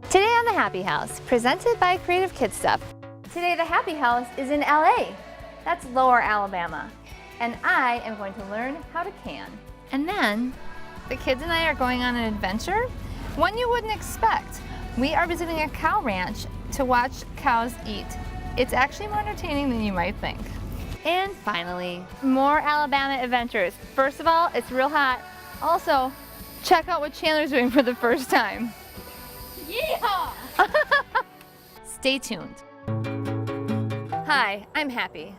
Today on the Happi House, presented by Creative Kid Stuff. Today the Happi House is in LA. That's Lower Alabama. And I am going to learn how to can. And then the kids and I are going on an adventure, one you wouldn't expect. We are visiting a cow ranch to watch cows eat. It's actually more entertaining than you might think. And finally, more Alabama adventures. First of all, it's real hot. Also, check out what Chandler's doing for the first time. Yeehaw! Stay tuned. Hi, I'm Happi.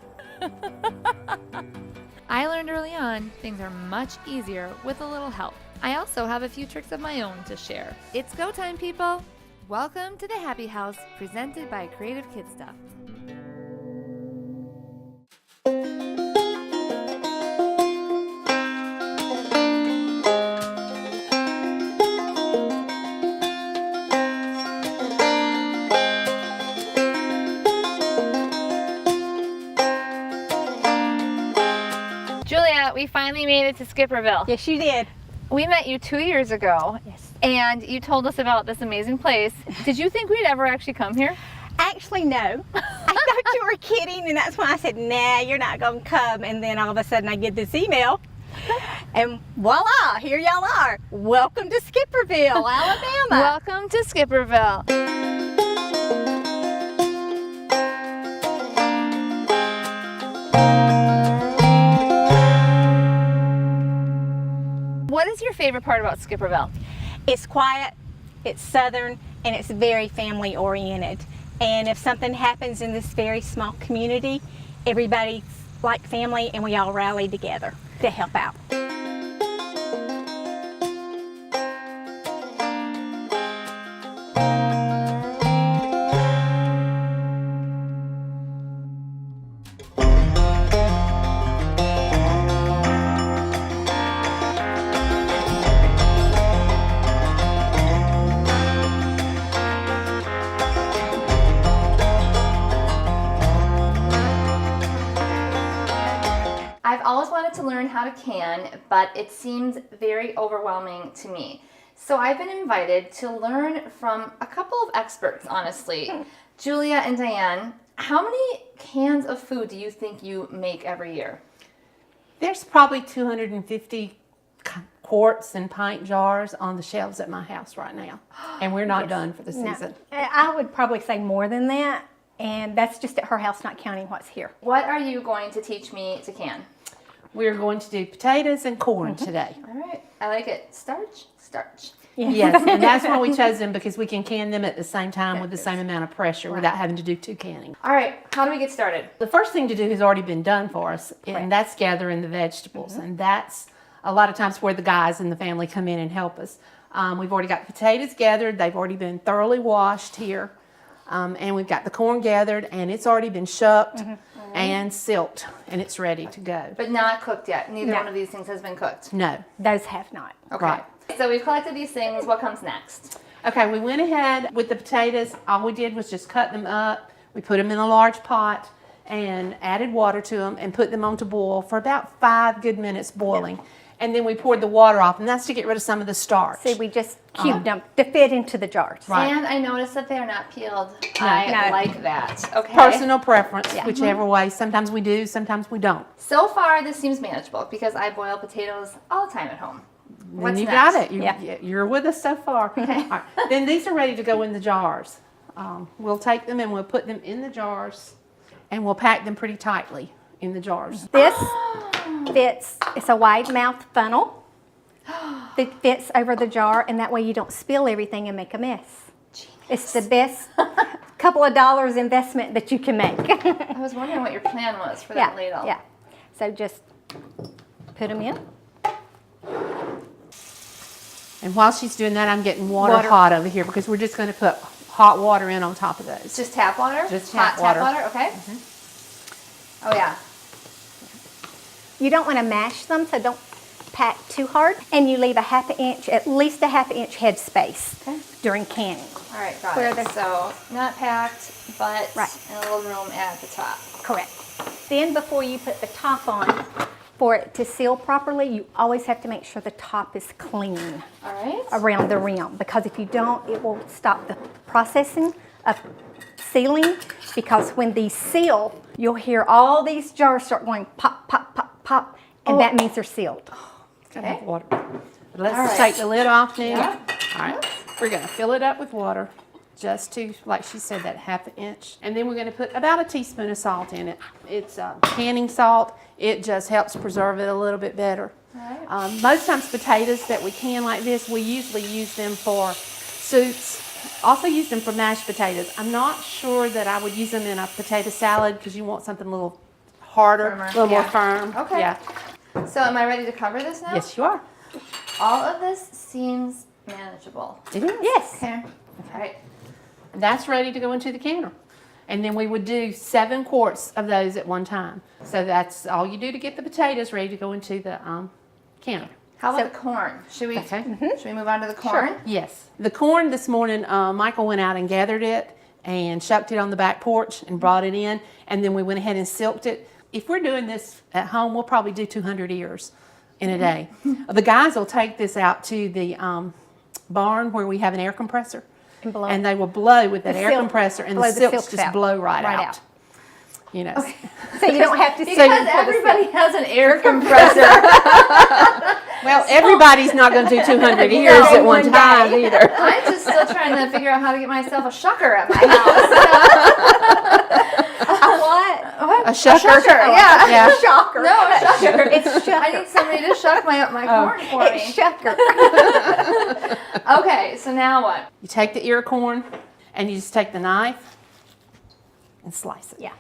I learned early on things are much easier with a little help. I also have a few tricks of my own to share. It's go time, people. Welcome to the Happi House, presented by Creative Kid Stuff. Julia, we finally made it to Skipperville. Yes, you did. We met you 2 years ago. Yes. And you told us about this amazing place. Did you think we'd ever actually come here? Actually, no. I thought you were kidding, and that's why I said, nah, you're not going to come. And then all of a sudden I get this email, and voila, here y'all are. Welcome to Skipperville, Alabama. Welcome to Skipperville. What is your favorite part about Skipperville? It's quiet, it's southern, and it's very family oriented. And if something happens in this very small community, everybody's like family, and we all rally together to help out. I've always wanted to learn how to can, but it seems very overwhelming to me. So I've been invited to learn from a couple of experts, honestly. Julia and Diane, how many cans of food do you think you make every year? There's probably 250 quarts and pint jars on the shelves at my house right now. And we're not done for the season. No, I would probably say more than that, and that's just at her house, not counting what's here. What are you going to teach me to can? We're going to do potatoes and corn today. All right, I like it. Starch, starch. Yes, and that's why we chose them, because we can can them at the same time with the same amount of pressure without having to do two canning. All right, how do we get started? The first thing to do has already been done for us, and that's gathering the vegetables. And that's a lot of times where the guys in the family come in and help us. We've already got the potatoes gathered. They've already been thoroughly washed here. And we've got the corn gathered, and it's already been shucked and silked, and it's ready to go. But not cooked yet. Neither one of these things has been cooked. No. Those have not. Okay. Right. So we've collected these things. What comes next? Okay, we went ahead with the potatoes. All we did was just cut them up. We put them in a large pot and added water to them and put them on to boil for about 5 good minutes boiling. And then we poured the water off, and that's to get rid of some of the starch. See, we just cubed them to fit into the jars. Right. And I noticed that they are not peeled. No. I No. like that. Okay. Personal preference, whichever way. Sometimes we do, sometimes we don't. So far, this seems manageable because I boil potatoes all the time at home. What's Then you next? got it. You're with us so far. Okay. All right. Then these are ready to go in the jars. We'll take them and we'll put them in the jars, and we'll pack them pretty tightly in the jars. This fits, it's a wide mouth funnel that fits over the jar, and that way you don't spill everything and make a mess. Genius. It's the best couple of dollars investment that you can make. I was wondering what your plan was for that ladle. Yeah, so just put them in. And while she's doing that, I'm getting water hot over here, because we're just going to put hot water in on top of those. Just tap water? Just tap Hot water. Tap water, okay. Oh yeah. You don't want to mash them, so don't pack too hard. And you leave at least a half inch head space during canning. All right, got Where it. the- So not packed, but Right. in a little room at the top. Correct. Then before you put the top on, for it to seal properly, you always have to make sure the top is clean All right. around the rim, because if you don't, it will stop the processing of sealing, because when these seal, you'll hear all these jars start going pop, pop, pop, pop, and that means they're sealed. Gotta have water. But let's All right. take the lid off now. Yeah. All right. We're going to fill it up with water, just to, like she said, that 1/2 inch. And then we're going to put about a teaspoon of salt in it. It's canning salt. It just helps preserve it a little bit better. Right. Most times potatoes that we can like this, we usually use them for soups. Also use them for mashed potatoes. I'm not sure that I would use them in a potato salad because you want something a little harder, Firmer. a little more Yeah. firm. Okay. Yeah. So am I ready to cover this now? Yes, you are. All of this seems manageable. It is. Yes. Okay. All right. That's ready to go into the canner. And then we would do 7 quarts of those at one time. So that's all you do to get the potatoes ready to go into the canner. How about the corn? Should we Okay. should we move on to the corn? Yes. The corn this morning, Michael went out and gathered it and shucked it on the back porch and brought it in. And then we went ahead and silked it. If we're doing this at home, we'll probably do 200 ears in a day. The guys will take this out to the barn where we have an air compressor. And blow. And they will blow with that The air silk- compressor, and blow the the silks silks just out. blow right Right out. out. You know. So you don't have to Because seal everybody has an air compressor. Well, everybody's not going to do 200 ears at one one time either. I'm just still trying to figure out how to get myself a shucker at my house. What? A shucker? Yeah. Yeah. Shocker. No, a shucker. It's I shucker. need somebody to shuck my corn for It's me. shucker. Okay, so now what? You take the ear corn and you just take the knife and slice it. Yeah.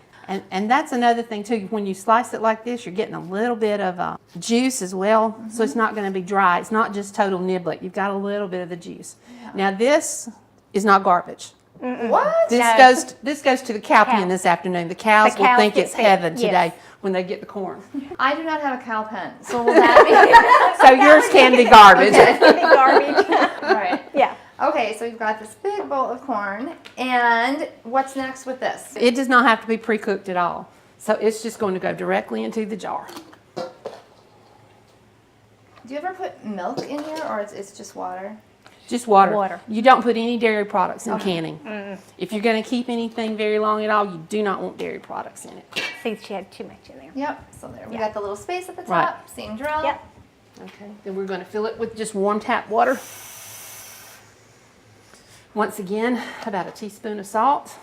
And that's another thing too. When you slice it like this, you're getting a little bit of juice as well. So it's not going to be dry. It's not just total niblet. You've got a little bit of the juice. Now this is not garbage. What? This goes to the cow pen Cow. this afternoon. The cows The will cows think get it's fed. heaven Yes. today when they get the corn. I do not have a cow pen, so will that So yours can be garbage. It's garbage. be? All right. Yeah. Okay, so we've got this big bowl of corn, and what's next with this? It does not have to be pre-cooked at all. So it's just going to go directly into the jar. Do you ever put milk in here, or it's just water? Just water. Water. You don't put any dairy products in canning. If you're going to keep anything very long at all, you do not want dairy products in it. See, she had too much in there. Yep. So there, we Yeah. got the little space at the top. Right. Same drill. Yep. Okay. Then we're going to fill it with just warm tap water. Once again, about a teaspoon of salt.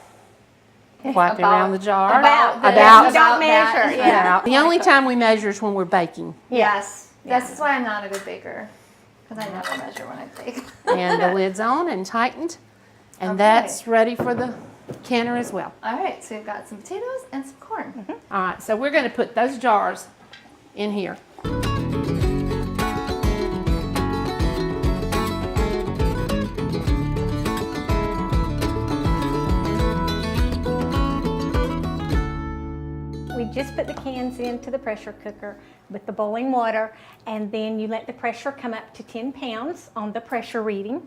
Wipe it around the jar. About. You About. don't measure. that. Yeah. The only time we measure is when we're baking. Yes. This is why I'm not a good baker, because I never measure when I bake. And the lid's on and tightened. And Okay. that's ready for the canner as well. All right, so we've got some potatoes and some corn. All right, so we're going to put those jars in here. We just put the cans into the pressure cooker with the boiling water, and then you let the pressure come up to 10 pounds on the pressure reading,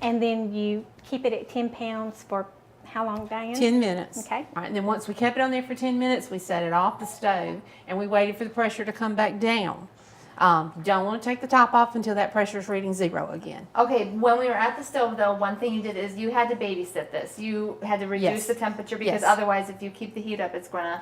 and then you keep it at 10 pounds for how long, Diane? 10 minutes. Okay. All right, and then once we kept it on there for 10 minutes, we set it off the stove and we waited for the pressure to come back down. Don't want to take the top off until that pressure is reading 0 again. Okay, when we were at the stove though, one thing you did is you had to babysit this. You had to reduce Yes. the temperature because Yes. otherwise if you keep the heat up, it's gonna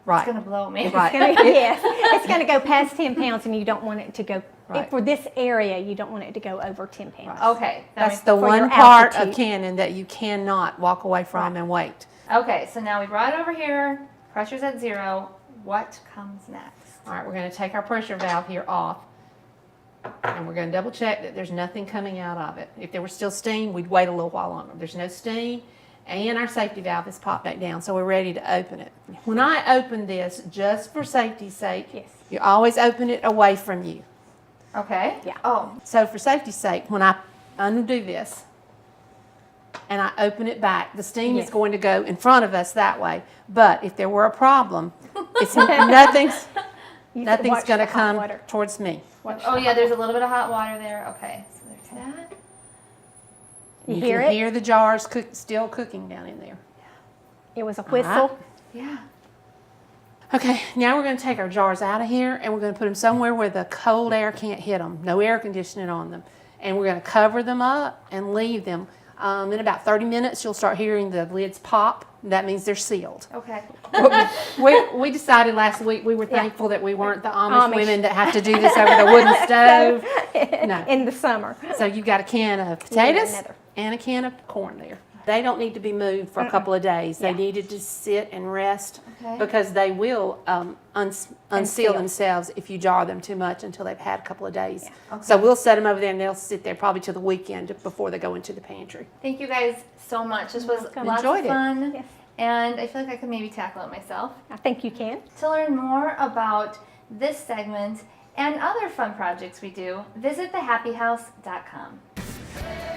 blow me. Right. Yes, it's going to go past 10 pounds, and you don't want it to go, Right. for this area, you don't want it to go over 10 pounds. Okay. that That's makes- the For one your part of altitude. canning that you cannot walk away from and wait. Okay, so now we brought it over here. Pressure's at 0. What comes next? All right, we're going to take our pressure valve here off, and we're going to double check that there's nothing coming out of it. If there was still steam, we'd wait a little while longer. There's no steam, and our safety valve is popped back down, so we're ready to open it. When I open this, just for safety's sake, Yes. you always open it away from you. Okay. Yeah. Oh, So for safety's sake, when I undo this and I open it back, the steam is Yes. going to go in front of us that way. But if there were a problem, it's nothing's You nothing's watch going to the hot come water. towards me. oh yeah, there's a little bit of hot water there. Okay, so there's that. You You hear can it? hear the jars still cooking down in there. It was a whistle. right. Yeah. Okay, now we're going to take our jars out of here and we're going to put them somewhere where the cold air can't hit them. No air conditioning on them. And we're going to cover them up and leave them In about 30 minutes, you'll start hearing the lids pop. That means they're sealed. Okay. We decided last week we were thankful that we weren't the Amish women that have to do this over the wooden stove. No. In the summer. So you've got a can of potatoes and a can of corn there. They don't need to be moved for a couple of days. They need to just sit and rest because they will unseal themselves if you jar them too much until they've had a couple of days. Yeah. Okay. So we'll set them over there and they'll sit there probably till the weekend before they go into the pantry. Thank you guys so much. This was lots of fun. Yes. And I feel like I could maybe tackle it myself. I think you can. To learn more about this segment and other fun projects we do, visit thehappihouse.com.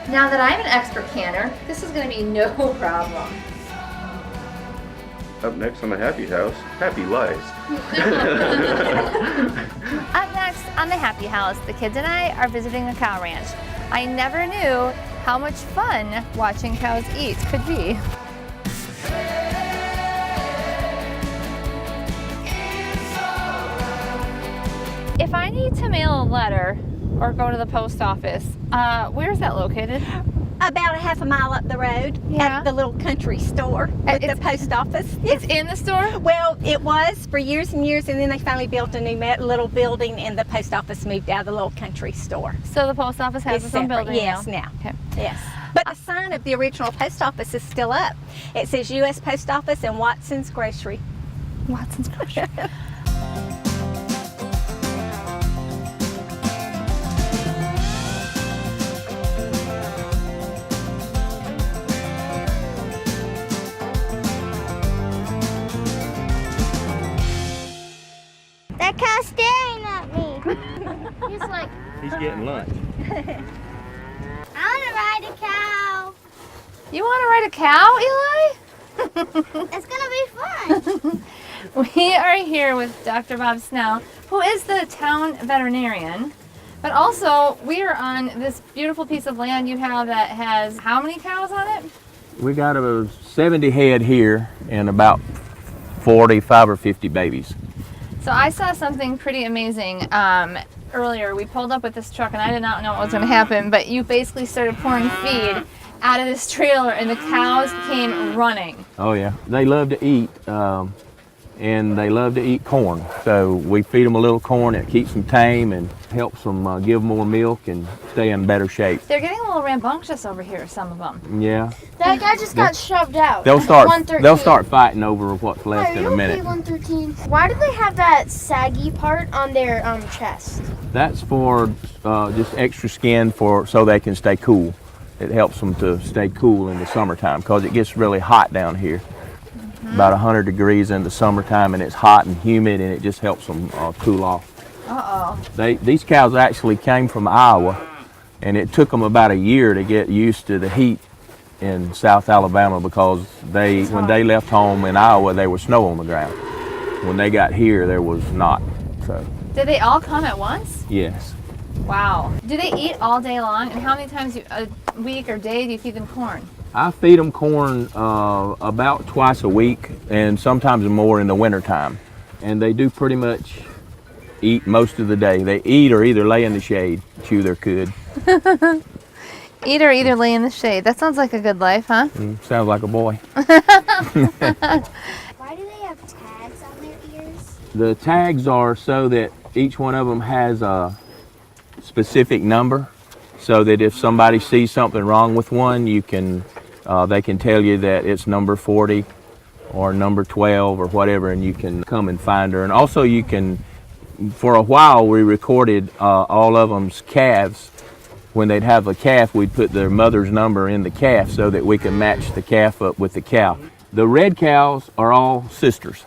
Now that I'm an expert canner, this is going to be no problem. Up next on the Happi House, Happy Lives. Up next on the Happi House, the kids and I are visiting a cow ranch. I never knew how much fun watching cows eat could be. If I need to mail a letter or go to the post office, where is that located? About a half a mile up the road at the little country store with the post office. It's in the store? Well, it was for years and years, and then they finally built a new little building, and the post office moved out of the little country store. So the post office has its own building now? Okay. Yes. But the sign of the original post office is still up. It says U.S. Post Office and Watson's Grocery. Watson's Grocery. That cow's staring at me. He's like, He's getting lunch. I want to ride a cow. You want to ride a cow, Eli? It's going to be fun. We are here with Dr. Bob Snell, who is the town veterinarian. But also, we are on this beautiful piece of land you have that has how many cows on it? We got about 70 head here and about 45 or 50 babies. So I saw something pretty amazing earlier. We pulled up with this truck and I did not know what was going to happen, but you basically started pouring feed out of this trailer and the cows came running. Oh yeah, they love to eat and they love to eat corn. So we feed them a little corn. It keeps them tame and helps them give more milk and stay in better shape. They're getting a little rambunctious over here, some of them. Yeah. That guy just got shoved out. They'll start fighting over what's left in a minute. 113. Why do they have that saggy part on their chest? That's for just extra skin so they can stay cool. It helps them to stay cool in the summertime because it gets really hot down here. About 100 degrees in the summertime, and it's hot and humid, and it just helps them cool off. These cows actually came from Iowa, and it took them about a year to get used to the heat in South Alabama because when they left home in Iowa, there was snow on the ground. When they got here, there was not. So. Did they all come at once? Yes. Wow. Do they eat all day long? And how many times a week or day do you feed them corn? I feed them corn about twice a week and sometimes more in the wintertime. And they do pretty much eat most of the day. They eat or either lay in the shade, chew their cud. Eat or either lay in the shade. That sounds like a good life, huh? Sounds like a boy. Why do they have tags on their ears? The tags are so that each one of them has a specific number so that if somebody sees something wrong with one, they can tell you that it's number 40 or number 12 or whatever, and you can come and find her. And also you can, for a while we recorded all of them's calves. When they'd have a calf, we'd put their mother's number in the calf so that we can match the calf up with the cow. The red cows are all sisters.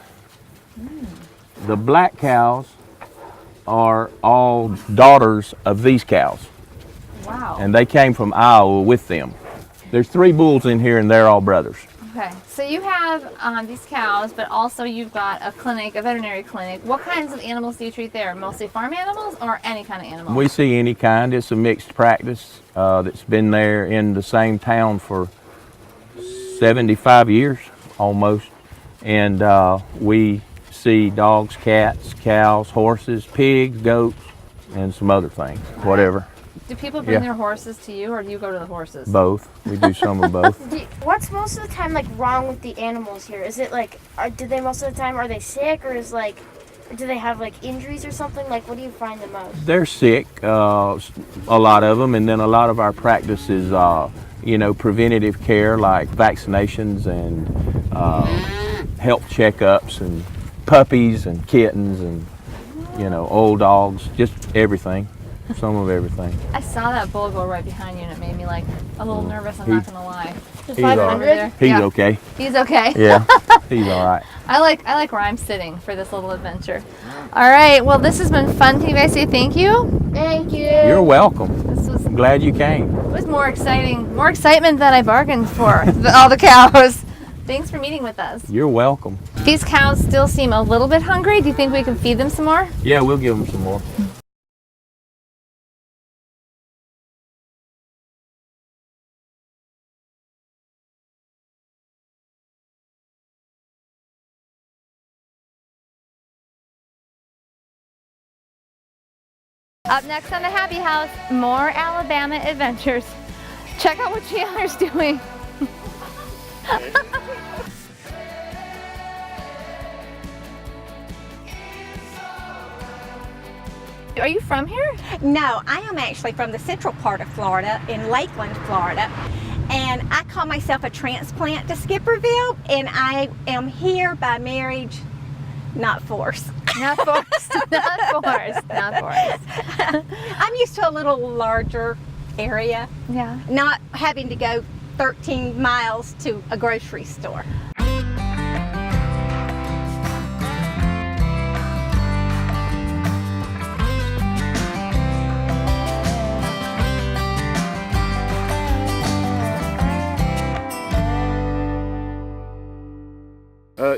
The black cows are all daughters of these cows. Wow. And they came from Iowa with them. There's 3 bulls in here and they're all brothers. Okay, so you have these cows, but also you've got a clinic, a veterinary clinic. What kinds of animals do you treat there? Mostly farm animals or any kind of animals? We see any kind. It's a mixed practice that's been there in the same town for 75 years almost. And we see dogs, cats, cows, horses, pigs, goats, and some other things, whatever. Do people bring Yeah. their horses to you, or do you go to the horses? Both. We do some of both. What's most of the time like wrong with the animals here? Is it like, do they most of the time, are they sick, or is like, do they have like injuries or something? Like, what do you find the most? They're sick, a lot of them, and then a lot of our practice is, preventative care like vaccinations and health checkups and puppies and kittens and, old dogs, just everything, some of everything. I saw that bull go right behind you, and it made me like a little nervous. I'm not gonna lie. He's all right. There. He's Yeah. okay. He's okay. Yeah, he's all right. I like where I'm sitting for this little adventure. All right. Well, this has been fun. Can you guys say thank you? Thank you. You're welcome. This was I'm glad you came. It was more excitement than I bargained for. All the cows. Thanks for meeting with us. You're welcome. These cows still seem a little bit hungry. Do you think we can feed them some more? Yeah, we'll give them some more. Up next on the Happi House, more Alabama adventures. Check out what Chandler's doing. Are you from here? No, I am actually from the central part of Florida, in Lakeland, Florida. And I call myself a transplant to Skipperville, and I am here by marriage, not force. Not forced. Not forced. Not forced. I'm used to a little larger area, Yeah. not having to go 13 miles to a grocery store.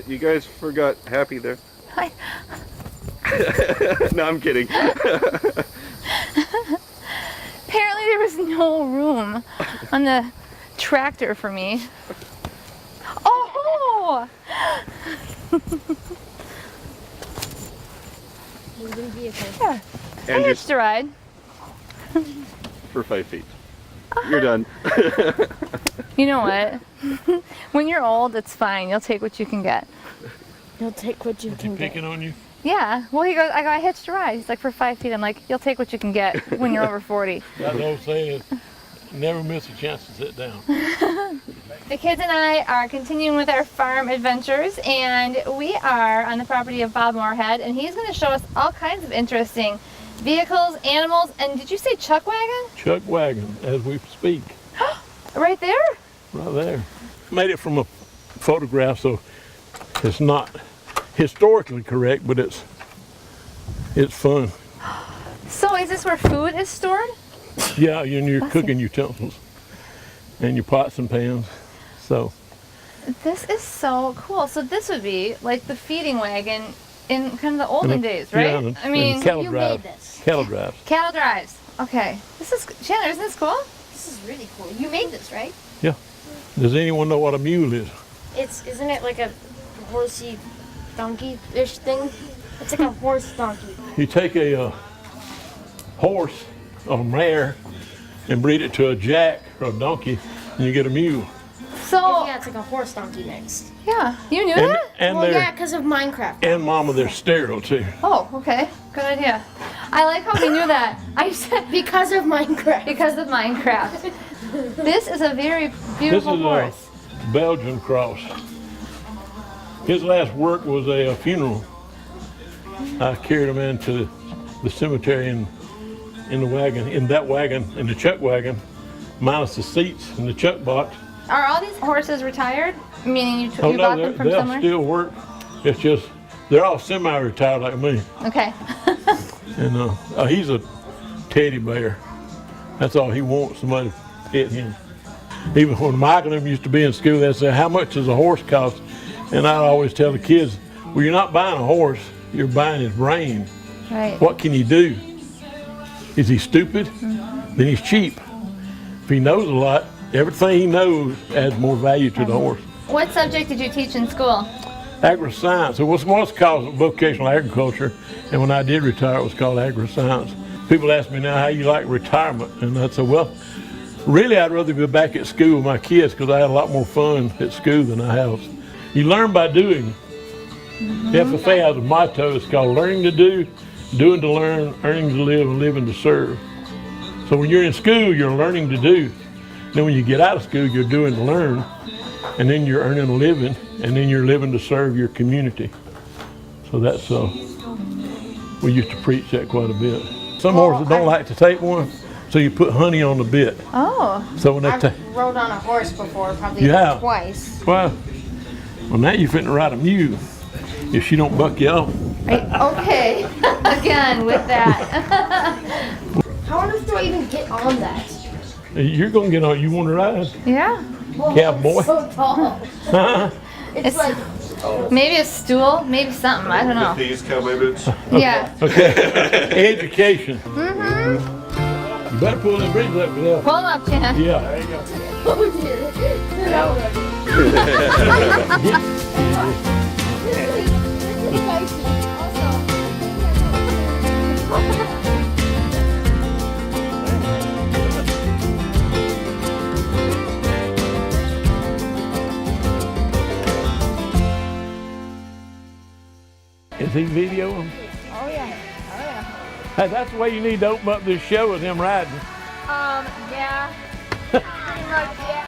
You guys forgot Happy there. Hi. No, I'm kidding. Apparently there was no room on the tractor for me. Oh! Yeah. I And hitched just a ride. for 5 feet. You're done. You know what? When you're old, it's fine. You'll take what you can get. You'll take what you can get. Picking on you? Yeah. Well, he goes, I hitched a ride. He's like, for 5 feet. I'm like, you'll take what you can get when you're over 40. That's the old saying, never miss a chance to sit down. The kids and I are continuing with our farm adventures, and we are on the property of Bob Moorhead, and he's going to show us all kinds of interesting vehicles, animals, and did you say chuck wagon? Chuck wagon, as we speak, Right there? right there. Made it from a photograph, so it's not historically correct, but it's fun. So is this where food is stored? Yeah, and your cooking utensils and your pots and pans. So This is so cool. So this would be like the feeding wagon in kind of the olden days, right? yeah, and- I mean, and cattle you drive. made this. Cattle drives. cattle drives. Okay. This is, Chandler, isn't this cool? This is really cool. You made this, right? Yeah. Does anyone know what a mule is? Isn't it like a horsey donkey-ish thing? It's like a horse donkey. You take a horse or a mare and breed it to a jack or a donkey, and you get a mule. So, Yeah, it's like a horse donkey mix. yeah, you knew And, that? and Well, they're yeah, because of Minecraft. and mama, they're sterile too. Oh, okay. Good idea. I like how we knew that. I said Because of Minecraft. because of Minecraft. This is a very This beautiful is horse. a Belgian cross. His last work was a funeral. I carried him into the cemetery in the wagon, in the chuck wagon, minus the seats in the chuck box. Are all these horses retired? Meaning you, Oh you no, bought them from they'll somewhere? still work. It's just they're all semi-retired like me. Okay. And he's a teddy bear. That's all he wants, somebody to hit him. Even when Michael and them used to be in school, they'd say, how much does a horse cost? And I'd always tell the kids, well, you're not buying a horse, you're buying his brain. Right. What can he do? Is he stupid? Then he's cheap. If he knows a lot, everything he knows adds more value to the horse. What subject did you teach in school? Agri-science. It was once called vocational agriculture, and when I did retire, it was called agri-science. People ask me now how you like retirement, and I said, well, really I'd rather be back at school with my kids because I had a lot more fun at school than I have. You learn by doing. The FFA has a motto, it's called learning to do, doing to learn, earning to live, and living to serve. So when you're in school, you're learning to do. Then when you get out of school, you're doing to learn, and then you're earning a living, and then you're living to serve your community. So that's, we used to preach that quite a bit. Some horses don't like to take one, so you put honey on the bit. Oh. So when they take, Rode on a horse before, probably You have? twice. well, now you're fitting to ride a mule if she don't buck you off. Okay. Again with that. How on earth do I even get on that? You're gonna get on. You want to ride, Yeah. cowboy? So tall. It's like, Maybe a stool, maybe something. I don't know. These cowboy boots. Yeah. Okay. Education. You better pull the bridge up, Bill. Pull them up, Chan. Yeah. Is he videoing? Oh yeah. Hey, that's the way you need to open up this show with him riding. Yeah. Pretty much, yeah.